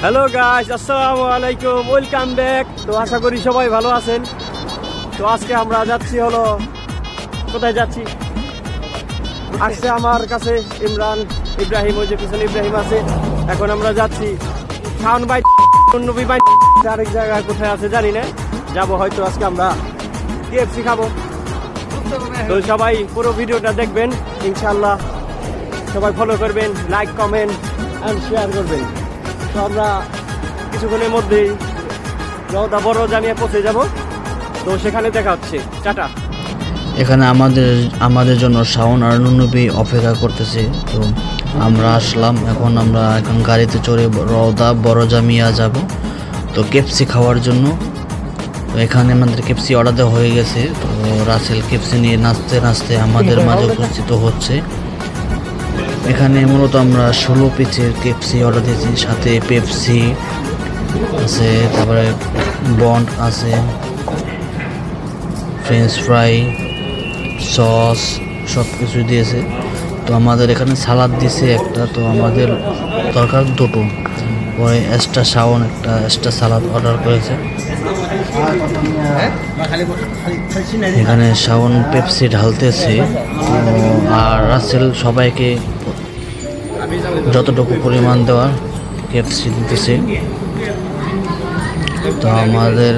Hello guys, আসসালামু আলাইকুম, welcome back. তো আশা করি সবাই ভালো আছেন। তো আজকে আমরা যাচ্ছি হলো, কোথায় যাচ্ছি? আসছে আমার কাছে ইব্রাহিম, ওই যে পিছনে ইব্রাহিম আছে। এখন আমরা যাচ্ছি শাওন ভাই, নবী ভাই আরেক জায়গায় কোথায় আছে জানি না, যাবো হয়তো আজকে আমরা KFC খাবো। তো সবাই পুরো ভিডিওটা দেখবেন ইনশাল্লাহ, সবাই ফলো করবেন, লাইক কমেন্ট অ্যান্ড শেয়ার করবেন। তো আমরা কিছুক্ষণের মধ্যেই রওদা বড় জামিয়া পৌঁছে যাব। তো সেখানে দেখা হচ্ছে, টাটা। এখানে আমাদের জন্য শাওন আর নুনবী অপেক্ষা করতেছে। তো আমরা আসলাম, এখন গাড়িতে চড়ে রওদা বড় জামিয়া যাব তো KFC খাওয়ার জন্য। তো এখানে আমাদের KFC অর্ডার দেওয়া হয়ে গেছে। তো রাসেল KFC নিয়ে নাচতে নাচতে আমাদের মাঝে উপস্থিত হচ্ছে। এখানে মূলত আমরা 16 পিসের KFC অর্ডার দিয়েছি, সাথে পেপসি আছে, তারপরে বন্ড আছে, ফ্রেঞ্চ ফ্রাই, সস সব কিছু দিয়েছে। তো আমাদের এখানে সালাদ দিয়েছে একটা, তো আমাদের দরকার দুটো। পরে এক্সট্রা শাওন একটা এক্সট্রা সালাদ অর্ডার করেছে। এখানে শাওন পেপসি ঢালতেছে, আর রাসেল সবাইকে যতটুকু পরিমাণ দেওয়ার KFC দিতেছে। তো আমাদের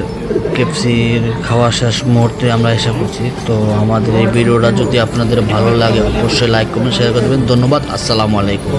KFCর খাওয়া শেষ মুহূর্তে আমরা এসে পড়ছি। তো আমাদের এই ভিডিওটা যদি আপনাদের ভালো লাগে অবশ্যই লাইক কমেন্ট শেয়ার করে দেবেন। ধন্যবাদ, আসসালামু আলাইকুম।